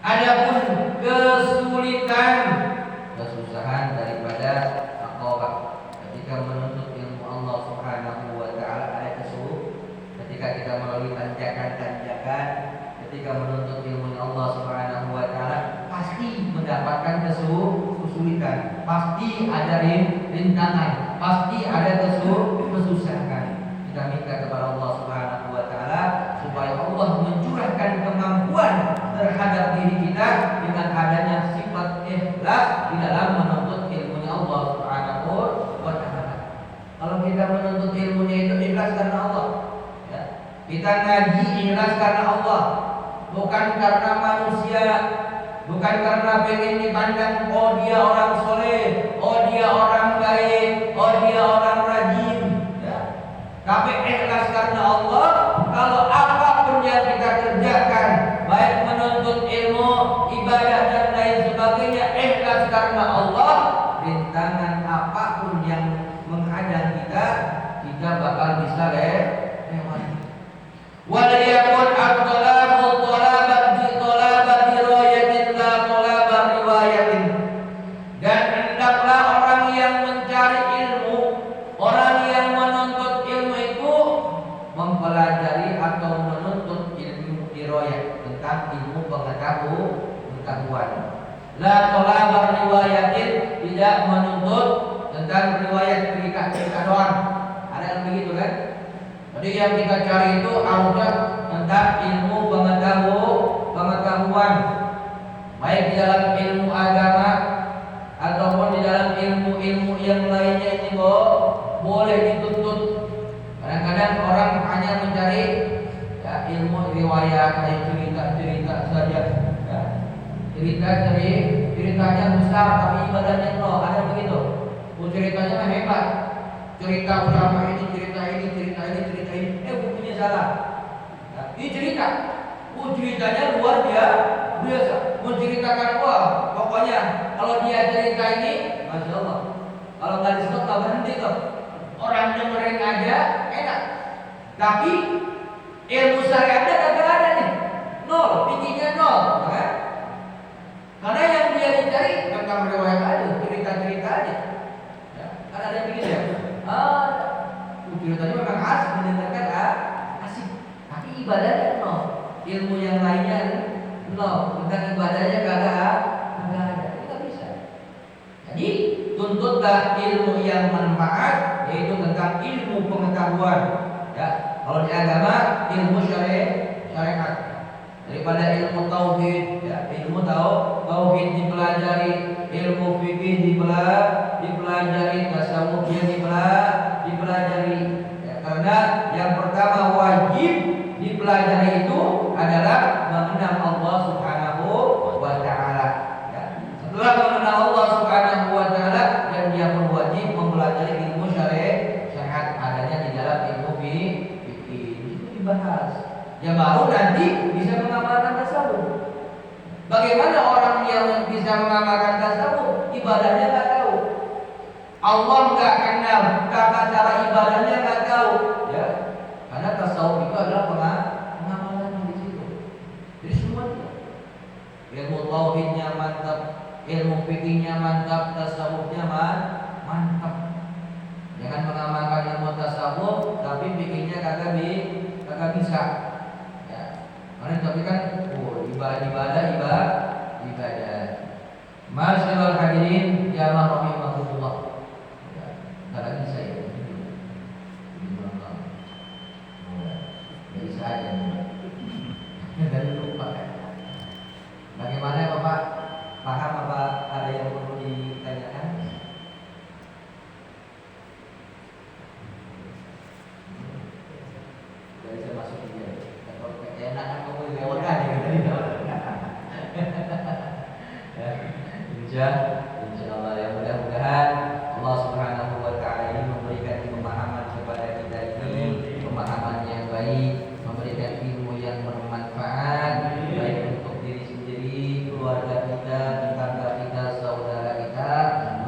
Adapun kesulitan, kesusahan daripada aqabah ketika menuntut ilmu Allah Subhanahu wa taala ada kesulitan. Ketika kita melalui tanjakan-tanjakan, ketika menuntut ilmu Allah Subhanahu wa taala pasti mendapatkan kesulitan, pasti ada rintangan, pasti ada kesusahan. Kita minta kepada Allah Subhanahu wa taala supaya Allah mencurahkan kemampuan terhadap diri kita dengan adanya sifat ikhlas di dalam menuntut ilmunya Allah Subhanahu wa taala. Kalau kita menuntut ilmunya itu ikhlas karena Allah, ya. Kita ngaji ikhlas karena Allah, bukan karena manusia, bukan karena pengen dipandang oh dia orang soleh, oh dia orang baik, oh dia orang rajin, ya. Tapi ikhlas karena Allah. Kalau apapun yang kita kerjakan, baik menuntut ilmu, ibadah dan lain sebagainya, ikhlas karena Allah, rintangan apapun yang menghadang kita, kita bakal bisa lewati. Waliyakun at-talabu talaban bi talabati riwayatin la talaba riwayatin. Dan hendaklah orang yang mencari ilmu, orang yang menuntut ilmu itu mempelajari atau menuntut ilmu riwayat, tentang ilmu pengetahuan. La talaba riwayatin, tidak menuntut tentang riwayat cerita doang. Ada yang begitu kan? Jadi yang kita cari itu harusnya tentang ilmu pengetahuan, baik di dalam ilmu agama ataupun di dalam ilmu-ilmu yang lainnya. Ini boleh dituntut. Kadang-kadang orang hanya mencari ya, ilmu riwayat, kayak cerita-cerita saja, ya. Ceritanya besar tapi ibadahnya nol. Ada yang begitu. Ceritanya hebat. Cerita ulama ini, cerita ini. Bukunya salah. Ya, ini cerita. Ceritanya luar biasa. Menceritakan pokoknya kalau dia cerita ini, masya Allah. Kalau nggak disebut nggak berhenti tuh. Orang dengerin aja enak. Tapi ilmu syariatnya kagak ada nih. Nol, bikinnya nol, kan? Karena yang dia dicari tentang riwayat aja, cerita aja. Ya, kan ada yang begitu ya. Ceritanya memang asik, mendengarkan asik, tapi ibadahnya nol, ilmu yang lainnya nol, tentang ibadahnya kagak ada, ini nggak bisa. Jadi tuntutlah ilmu yang manfaat, yaitu tentang ilmu pengetahuan. Ya, kalau di agama ilmu syariat, daripada ilmu tauhid, ya, ilmu tauhid dipelajari, ilmu fikih dipelajari, tasawufnya dipelajari. Ya, karena yang pertama wajib dipelajari itu adalah mengenal Allah Subhanahu wa taala. Ya. Setelah mengenal Allah Subhanahu wa taala, dan dia pun wajib mempelajari ilmu syariat adanya di dalam ilmu fikih. Itu dibahas. Ya baru nanti bisa mengamalkan tasawuf. Bagaimana orang yang bisa mengamalkan tasawuf, ibadahnya nggak tahu, Allah nggak kenal, tata cara ibadahnya nggak tahu, ya. Karena tasawuf itu adalah pengamalan di situ. Jadi semuanya, ilmu tauhidnya mantap, ilmu fikihnya mantap, tasawufnya mantap. Jangan mengamalkan ilmu tasawuf, tapi fikihnya kagak bisa. Karena tapi kan ibadah. Masyaallah hadirin ya rahimahullah. Enggak lagi saya. Bisa aja. Dari lupa kan. Bagaimana Bapak? Paham apa ada yang perlu ditanyakan? Jadi saya masuk dia. Enak kan kamu lewat aja gitu. Insya Allah ya, mudah-mudahan Allah Subhanahu wa taala ini memberikan pemahaman kepada kita ini, pemahaman yang baik, memberikan ilmu yang bermanfaat baik untuk diri sendiri, keluarga kita, tetangga kita, saudara kita,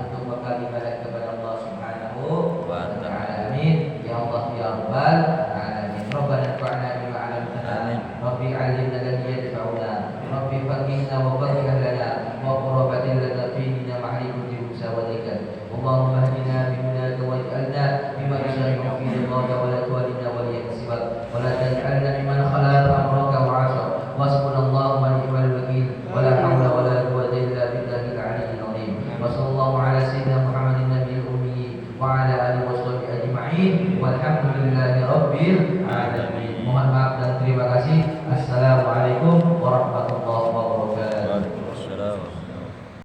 untuk bekal ibadah kepada Allah Subhanahu wa taala. Amin ya Allah ya rabbal alamin. Rabbana fa'alna bima 'allamtana, rabbi 'allimna alladhi yanfa'una, rabbi faqihna wa rabbil alamin. Mohon maaf dan